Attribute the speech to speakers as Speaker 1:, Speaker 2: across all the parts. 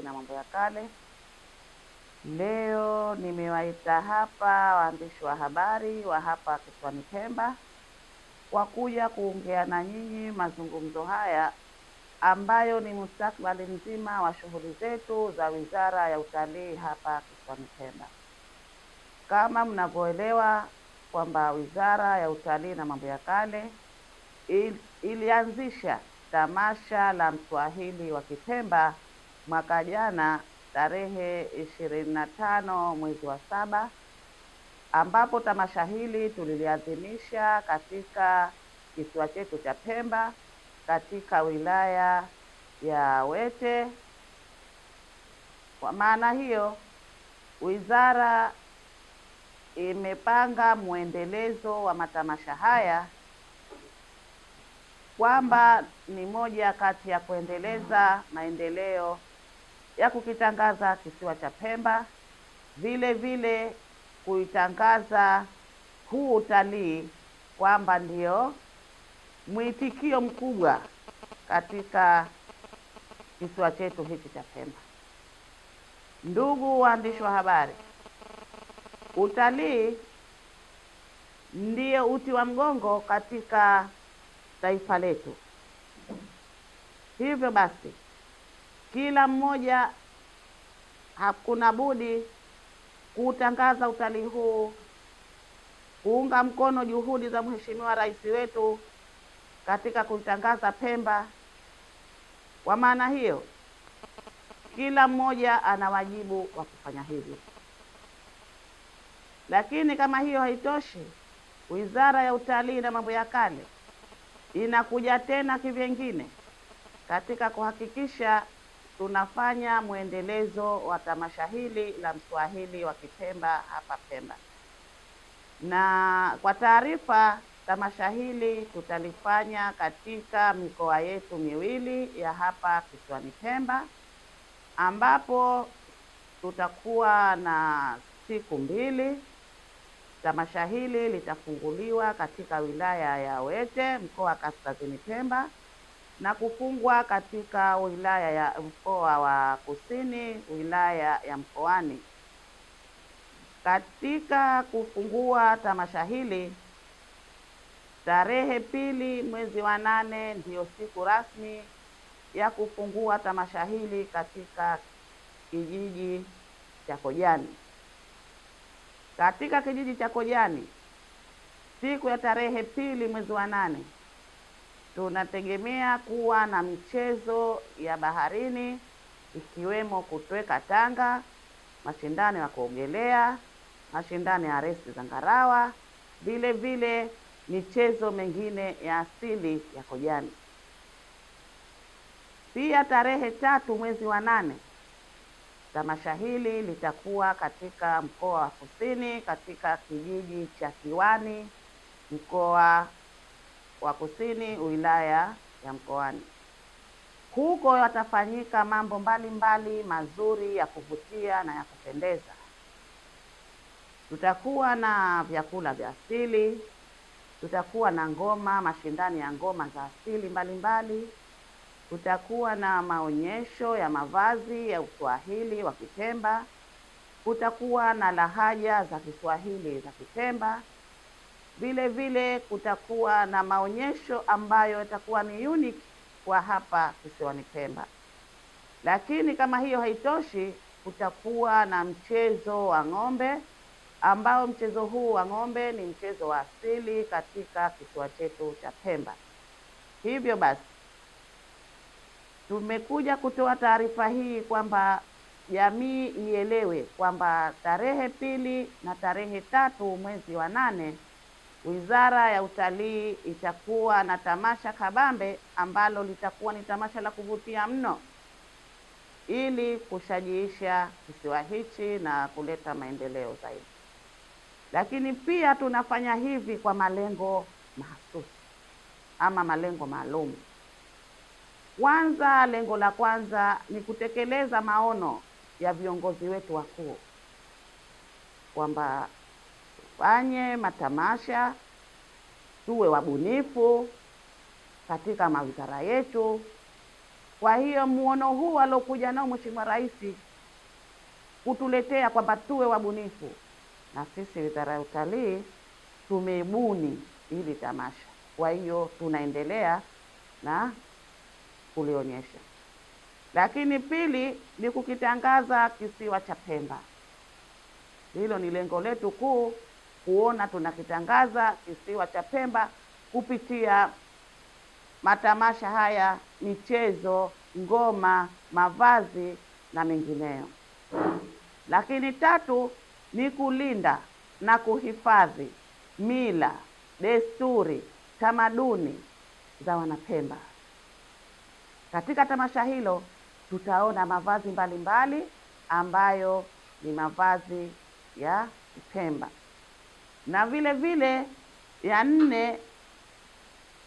Speaker 1: Utalii na Mambo ya Kale. Leo nimewaita hapa waandishi wa habari wa hapa kisiwani Pemba kwa kuja kuongea na nyinyi mazungumzo haya ambayo ni mustakabali mzima wa shughuli zetu za Wizara ya Utalii hapa kisiwani Pemba. Kama mnavyoelewa kwamba Wizara ya Utalii na Mambo ya Kale ilianzisha tamasha la Mswahili wa Kipemba mwaka jana tarehe 25 mwezi wa 7, ambapo tamasha hili tuliliadhimisha katika kisiwa chetu cha Pemba katika wilaya ya Wete. Kwa maana hiyo, wizara imepanga muendelezo wa matamasha haya kwamba ni moja kati ya kuendeleza maendeleo ya kukitangaza kisiwa cha Pemba, vile vile kuitangaza huu utalii kwamba ndio mwitikio mkubwa katika kisiwa chetu hiki cha Pemba. Ndugu waandishi wa habari, utalii ndio uti wa mgongo katika taifa letu. Hivyo basi, kila mmoja hakuna budi kutangaza utalii huu, kuunga mkono juhudi za Mheshimiwa Rais wetu katika kutangaza Pemba. Kwa maana hiyo, kila mmoja ana wajibu wa kufanya hivyo. Lakini kama hiyo haitoshi, Wizara ya Utalii na Mambo ya Kale inakuja tena kivyengine katika kuhakikisha tunafanya mwendelezo wa tamasha hili la Mswahili wa Kipemba hapa Pemba. Na kwa taarifa, tamasha hili tutalifanya katika mikoa yetu miwili ya hapa kisiwani Pemba, ambapo tutakuwa na siku mbili. Tamasha hili litafunguliwa katika wilaya ya Wete, mkoa wa Kaskazini Pemba, na kufungwa katika wilaya ya mkoa wa Kusini, wilaya ya Mkoani. Katika kufungua tamasha hili, tarehe 2 mwezi wa 8 ndiyo siku rasmi ya kufungua tamasha hili katika kijiji cha Kojani. Katika kijiji cha Kojani, siku ya tarehe 2 mwezi wa 8, tunategemea kuwa na michezo ya baharini ikiwemo kutweka tanga, mashindano ya kuogelea, mashindano ya resi za ngarawa, vile vile michezo mengine ya asili ya Kojani. Pia tarehe 3 mwezi wa 8, tamasha hili litakuwa katika mkoa wa Kusini, katika kijiji cha Kiwani, mkoa wa Kusini, wilaya ya Mkoani. Huko yatafanyika mambo mbalimbali mazuri ya kuvutia na ya kupendeza. Tutakuwa na vyakula vya asili, tutakuwa na ngoma, mashindano ya ngoma za asili mbalimbali, kutakuwa na maonyesho ya mavazi ya Uswahili wa Kipemba, kutakuwa na lahaja za Kiswahili za Kipemba, vile vile kutakuwa na maonyesho ambayo yatakuwa ni unique kwa hapa kisiwani Pemba. Lakini kama hiyo haitoshi, kutakuwa na mchezo wa ng'ombe, ambao mchezo huu wa ng'ombe ni mchezo wa asili katika kisiwa chetu cha Pemba. Hivyo basi, tumekuja kutoa taarifa hii kwamba jamii ielewe kwamba tarehe 2 na tarehe 3 mwezi wa 8, Wizara ya Utalii itakuwa na tamasha kabambe ambalo litakuwa ni tamasha la kuvutia mno, ili kushajiisha kisiwa hichi na kuleta maendeleo zaidi. Lakini pia tunafanya hivi kwa malengo mahsusi ama malengo maalum. Kwanza, lengo la kwanza ni kutekeleza maono ya viongozi wetu wakuu kwamba tufanye matamasha, tuwe wabunifu katika mawizara yetu, Kwa hiyo muono huu aliokuja nao Mheshimiwa Rais kutuletea kwamba tuwe wabunifu, na sisi Wizara ya Utalii tumeibuni hili tamasha. Kwa hiyo tunaendelea na kulionyesha. Lakini pili ni kukitangaza kisiwa cha Pemba. Hilo ni lengo letu kuu, kuona tunakitangaza kisiwa cha Pemba kupitia matamasha haya, michezo, ngoma, mavazi na mengineyo. Lakini tatu ni kulinda na kuhifadhi mila, desturi, tamaduni za Wanapemba. Katika tamasha hilo tutaona mavazi mbalimbali ambayo ni mavazi ya Pemba. Na vile vile ya nne,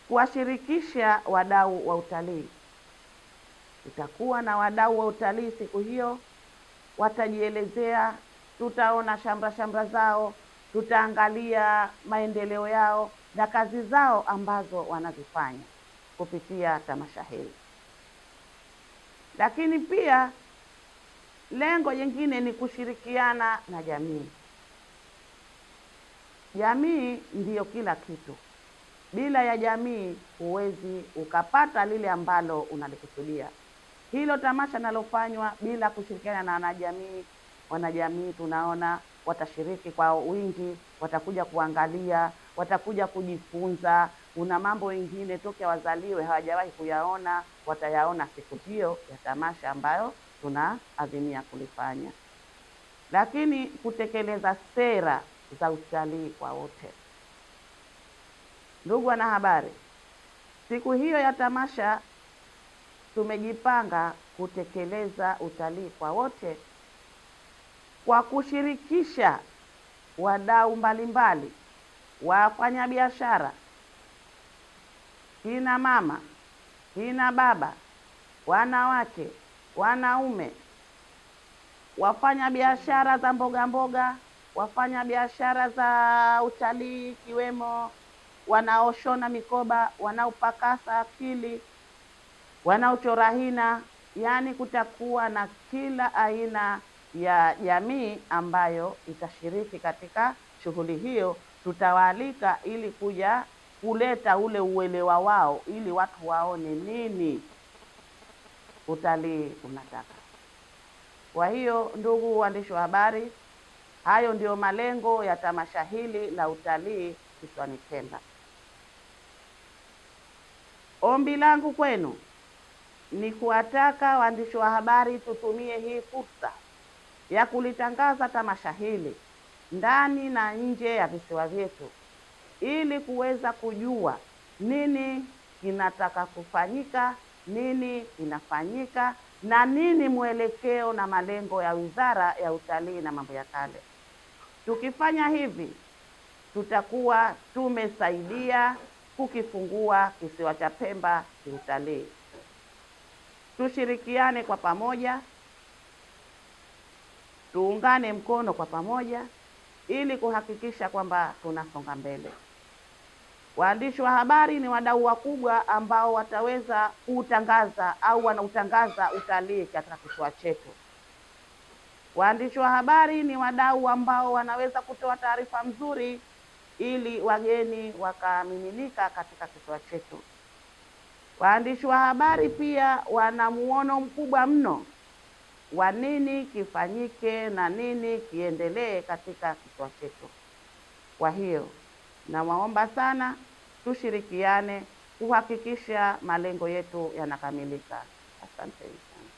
Speaker 1: kuwashirikisha wadau wa utalii. Tutakuwa na wadau wa utalii siku hiyo, watajielezea, tutaona shamra zao, tutaangalia maendeleo yao na kazi zao ambazo wanazifanya kupitia tamasha hili. Lakini pia lengo jingine ni kushirikiana na jamii. Jamii ndiyo kila kitu. Bila ya jamii huwezi ukapata lile ambalo unalikusudia. Hilo tamasha nalofanywa bila kushirikiana na wanajamii, wanajamii tunaona watashiriki kwa wingi, watakuja kuangalia, watakuja kujifunza. Kuna mambo mengine toke wazaliwe hawajawahi kuyaona, watayaona siku hiyo ya tamasha ambayo tunaadhimia kulifanya. Lakini kutekeleza sera za utalii kwa wote. Ndugu wanahabari, siku hiyo ya tamasha tumejipanga kutekeleza utalii kwa wote kwa kushirikisha wadau mbalimbali, wafanyabiashara, kina mama, kina baba, wanawake, wanaume, wafanya biashara za mboga, wafanya biashara za utalii, ikiwemo wanaoshona mikoba, wanaopakasa akili, wanaochora hina. Yani kutakuwa na kila aina ya jamii ambayo itashiriki katika shughuli hiyo. Tutawaalika ili kuja kuleta ule uelewa wao, ili watu waone nini utalii unataka. Kwa hiyo ndugu waandishi wa habari, hayo ndio malengo ya tamasha hili la utalii kisiwani Pemba. Ombi langu kwenu ni kuwataka waandishi wa habari tutumie hii fursa ya kulitangaza tamasha hili ndani na nje ya visiwa vyetu, ili kuweza kujua nini kinataka kufanyika, nini kinafanyika, na nini mwelekeo na malengo ya Wizara ya Utalii na Mambo ya Kale. Tukifanya hivi, tutakuwa tumesaidia kukifungua kisiwa cha Pemba kiutalii. Tushirikiane kwa pamoja, tuungane mkono kwa pamoja ili kuhakikisha kwamba tunasonga mbele. Waandishi wa habari ni wadau wakubwa ambao wataweza kuutangaza au wanautangaza utalii katika kisiwa chetu. Waandishi wa habari ni wadau ambao wanaweza kutoa taarifa nzuri ili wageni wakamiminika katika kisiwa chetu. Waandishi wa habari pia wana muono mkubwa mno wa nini kifanyike na nini kiendelee katika kisiwa chetu. Kwa hiyo nawaomba sana tushirikiane kuhakikisha malengo yetu yanakamilika. Asante sana.